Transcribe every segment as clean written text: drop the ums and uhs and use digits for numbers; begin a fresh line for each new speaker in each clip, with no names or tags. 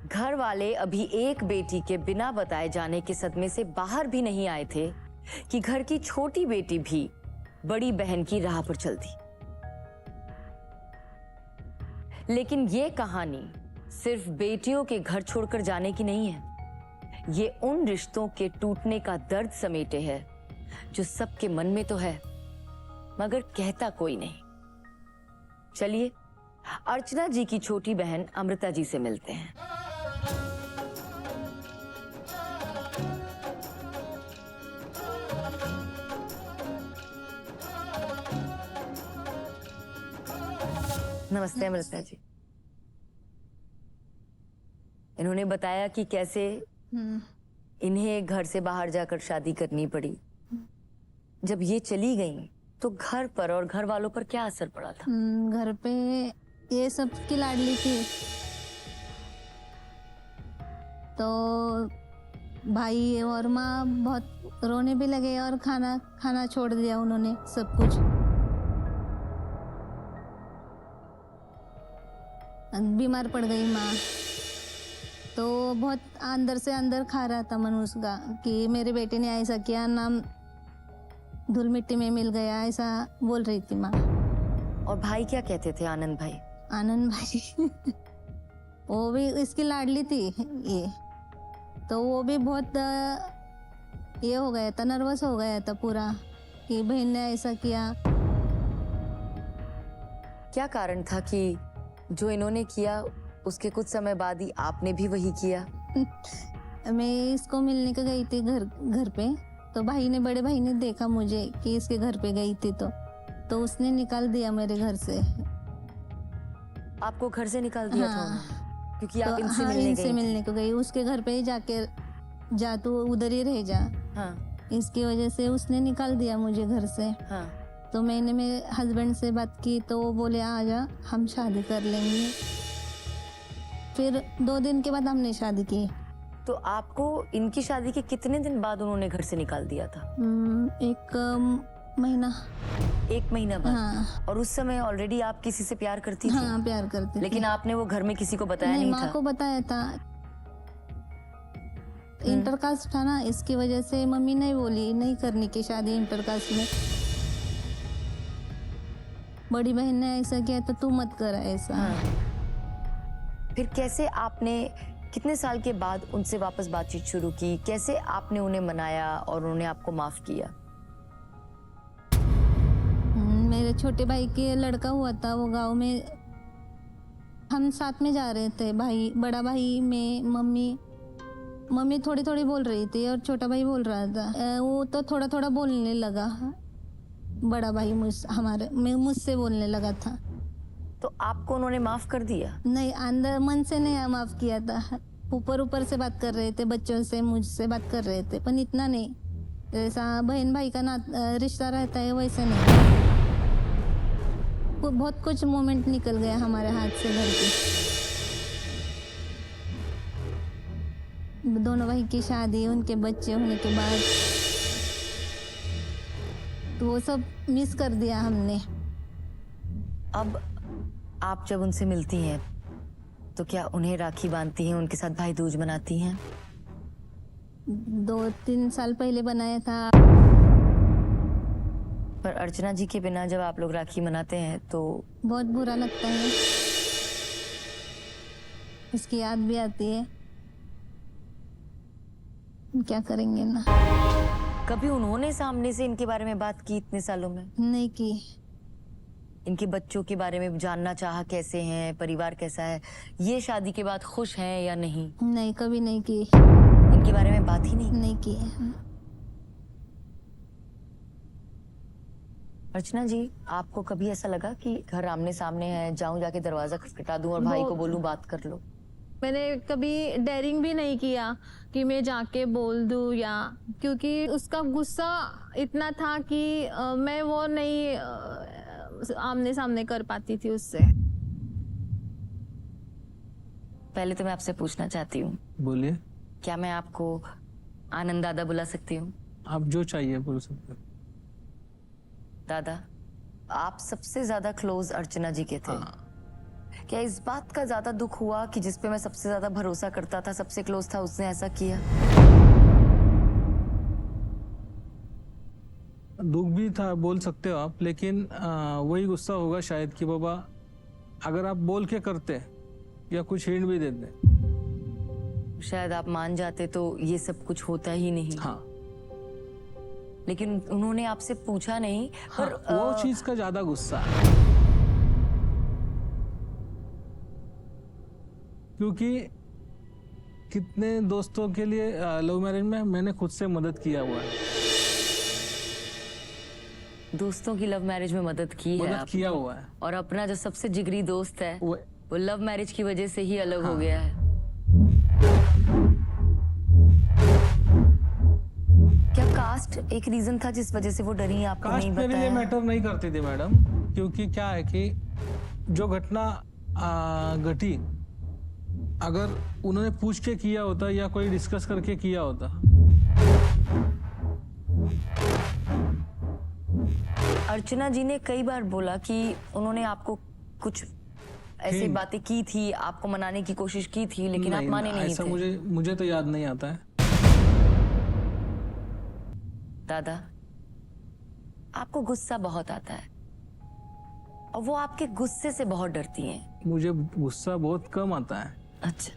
घर वाले अभी एक बेटी के बिना बताए जाने के सदमे से बाहर भी नहीं आए थे कि घर की छोटी बेटी भी बड़ी बहन की राह पर चल दी। लेकिन ये कहानी सिर्फ बेटियों के घर छोड़कर जाने की नहीं है। ये उन रिश्तों के टूटने का दर्द समेटे है जो सबके मन में तो है, मगर कहता कोई नहीं। चलिए अर्चना जी की छोटी बहन अमृता जी से मिलते हैं। नमस्ते अमृता जी। इन्होंने बताया कि कैसे इन्हें घर से बाहर जाकर शादी करनी पड़ी। जब ये चली गई तो घर पर और घर वालों पर क्या असर पड़ा था?
घर पे ये सब की लाडली थी, तो भाई और माँ बहुत रोने भी लगे और खाना खाना छोड़ दिया उन्होंने, सब कुछ। बीमार पड़ गई माँ, तो बहुत अंदर से अंदर खा रहा था मन उसका कि मेरे बेटे ने ऐसा किया, नाम धूल मिट्टी में मिल गया, ऐसा बोल रही थी माँ।
और भाई क्या कहते थे? आनंद भाई?
आनंद भाई वो भी इसकी लाडली थी ये, तो वो भी बहुत ये हो गया था, नर्वस हो गया था पूरा कि बहन ने ऐसा किया।
क्या कारण था कि जो इन्होंने किया उसके कुछ समय बाद ही आपने भी वही किया?
मैं इसको मिलने को गई थी घर पे, तो भाई ने, बड़े भाई ने देखा मुझे कि इसके घर पे गई थी, तो उसने निकाल दिया मेरे घर से।
आपको घर से निकाल दिया?
हाँ,
था उन्होंने? क्योंकि आप इनसे
हाँ,
मिलने
इनसे
गई?
मिलने को गई, उसके घर पे ही जाके जा तू उधर ही रह जा।
हाँ,
इसकी वजह से उसने निकाल दिया मुझे घर से।
हाँ।
तो मैंने मेरे हस्बैंड से बात की, तो वो बोले आ जा, हम शादी कर लेंगे। फिर 2 दिन के बाद हमने शादी की।
तो आपको इनकी शादी के कितने दिन बाद उन्होंने घर से निकाल दिया था?
1 महीना।
1 महीना बाद?
हाँ।
और उस समय ऑलरेडी आप किसी से प्यार करती थी?
हाँ, प्यार करती थी।
लेकिन आपने वो घर में किसी को बताया नहीं था?
माँ को बताया था। इंटरकास्ट था ना, इसकी वजह से मम्मी नहीं बोली नहीं करने की शादी इंटरकास्ट में। बड़ी बहन ने ऐसा किया तो तू मत कर ऐसा।
हाँ। फिर कैसे आपने कितने साल के बाद उनसे वापस बातचीत शुरू की? कैसे आपने उन्हें मनाया और उन्होंने आपको माफ किया?
मेरे छोटे भाई के लड़का हुआ था, वो गांव में हम साथ में जा रहे थे, भाई, बड़ा भाई, मैं, मम्मी थोड़ी थोड़ी बोल रही थी और छोटा भाई बोल रहा था। वो तो थोड़ा थोड़ा बोलने लगा, बड़ा भाई मुझसे बोलने लगा था।
तो आपको उन्होंने माफ कर दिया?
नहीं, अंदर मन से नहीं माफ किया था, ऊपर से बात कर रहे थे, बच्चों से मुझसे बात कर रहे थे, पर इतना नहीं, जैसा बहन भाई का रिश्ता रहता है वैसे नहीं। बहुत कुछ मोमेंट निकल गया हमारे हाथ से घर की। दोनों भाई की शादी, उनके बच्चे होने के बाद, तो वो सब मिस कर दिया हमने।
अब आप जब उनसे मिलती हैं तो क्या उन्हें राखी बांधती हैं, उनके साथ भाई दूज मनाती हैं?
2-3 साल पहले बनाया था।
पर अर्चना जी के बिना जब आप लोग राखी मनाते हैं तो
बहुत बुरा लगता है, उसकी याद भी आती है, क्या करेंगे ना।
कभी उन्होंने सामने से इनके बारे में बात की इतने सालों में?
नहीं की।
इनके बच्चों के बारे में जानना चाहा, कैसे हैं, परिवार कैसा है, ये शादी के बाद खुश हैं या नहीं?
नहीं, कभी नहीं की।
इनके बारे में बात ही नहीं
की।
अर्चना जी, आपको कभी ऐसा लगा कि घर आमने सामने है, जाऊं जाके दरवाजा खटखटा दूं और भाई को बोलूं बात कर लो?
मैंने कभी डेयरिंग भी नहीं किया कि मैं जाके बोल दूं, या क्योंकि उसका गुस्सा इतना था कि मैं वो नहीं आमने सामने कर पाती थी उससे।
पहले तो मैं आपसे पूछना चाहती हूँ।
बोलिए।
क्या मैं आपको आनंद दादा बुला सकती हूँ?
आप जो चाहिए बोल सकते हो।
दादा, आप सबसे ज्यादा क्लोज अर्चना जी के थे।
हाँ।
क्या इस बात का ज्यादा दुख हुआ कि जिस पे मैं सबसे ज्यादा भरोसा करता था, सबसे क्लोज था, उसने ऐसा किया?
दुख भी था बोल सकते हो आप, लेकिन वही गुस्सा होगा शायद कि बाबा अगर आप बोल के करते या कुछ हिंट भी देते,
शायद आप मान जाते तो ये सब कुछ होता ही नहीं।
हाँ
लेकिन उन्होंने आपसे पूछा नहीं।
हाँ,
पर
वो चीज का ज्यादा गुस्सा, क्योंकि कितने दोस्तों के लिए लव मैरिज में मैंने खुद से मदद किया हुआ है,
दोस्तों की लव मैरिज में मदद की है
मदद
आपने।
किया हुआ है।
और अपना जो सबसे जिगरी दोस्त है
वो
वो लव मैरिज की वजह से ही अलग हो
हाँ।
गया है। क्या कास्ट एक रीजन था जिस वजह से वो डरी, आपको
कास्ट
नहीं
मेरे लिए
बताया?
मैटर नहीं करती थी मैडम, क्योंकि क्या है कि जो घटना घटी, अगर उन्होंने पूछ के किया होता या कोई डिस्कस करके किया होता।
अर्चना जी ने कई बार बोला कि उन्होंने आपको कुछ ऐसी
हिंट।
बातें की थी, आपको मनाने की कोशिश की थी, लेकिन आप माने नहीं
ऐसा
थे।
मुझे तो याद नहीं आता है।
दादा, आपको गुस्सा बहुत आता है और वो आपके गुस्से से बहुत डरती हैं।
मुझे गुस्सा बहुत कम आता है,
अच्छा,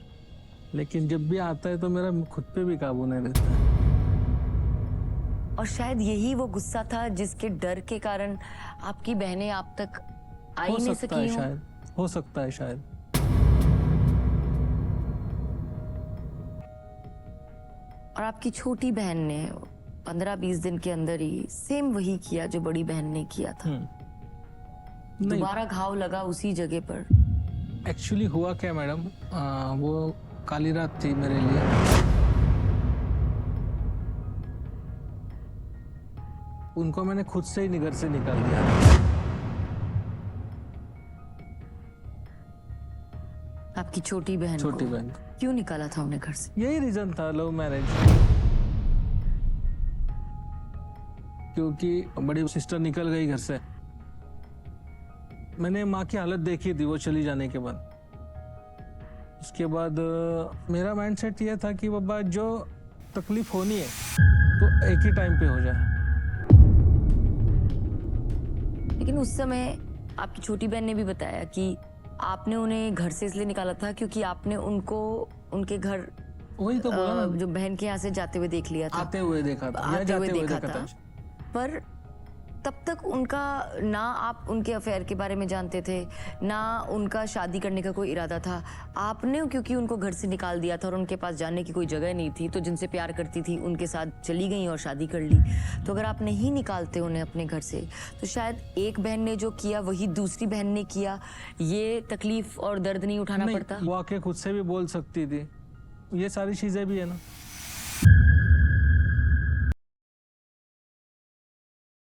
लेकिन जब भी आता है तो मेरा खुद पे भी काबू नहीं रहता है।
और शायद यही वो गुस्सा था जिसके डर के कारण आपकी बहनें आप तक आ ही
हो
नहीं
सकता
सकी
है
हों।
शायद, हो सकता है शायद।
और आपकी छोटी बहन ने 15-20 दिन के अंदर ही सेम वही किया जो बड़ी बहन ने किया था।
नहीं,
दोबारा घाव लगा उसी जगह पर।
एक्चुअली हुआ क्या मैडम, वो काली रात थी मेरे लिए। उनको मैंने खुद से ही घर से निकाल दिया।
आपकी छोटी बहन
छोटी
को
बहन,
क्यों निकाला था उन्हें घर से?
यही रीजन था, लव मैरिज। क्योंकि बड़ी सिस्टर निकल गई घर से, मैंने माँ की हालत देखी थी वो चली जाने के बाद। उसके बाद मेरा माइंडसेट ये था कि बाबा जो तकलीफ होनी है तो एक ही टाइम पे हो जाए।
लेकिन उस समय आपकी छोटी बहन ने भी बताया कि आपने उन्हें घर से इसलिए निकाला था क्योंकि आपने उनको उनके घर
वही तो बोला ना,
जो बहन के यहाँ से जाते हुए देख लिया था,
आते हुए देखा था या
आते हुए
जाते हुए
देखा
देखा
था।
था।
पर तब तक उनका ना आप उनके अफेयर के बारे में जानते थे, ना उनका शादी करने का कोई इरादा था। आपने क्योंकि उनको घर से निकाल दिया था और उनके पास जाने की कोई जगह नहीं थी, तो जिनसे प्यार करती थी उनके साथ चली गई और शादी कर ली। तो अगर आप नहीं निकालते उन्हें अपने घर से, तो शायद एक बहन ने जो किया वही दूसरी बहन ने किया, ये तकलीफ और दर्द नहीं उठाना
नहीं,
पड़ता।
वो आके खुद से भी बोल सकती थी, ये सारी चीजें भी है ना।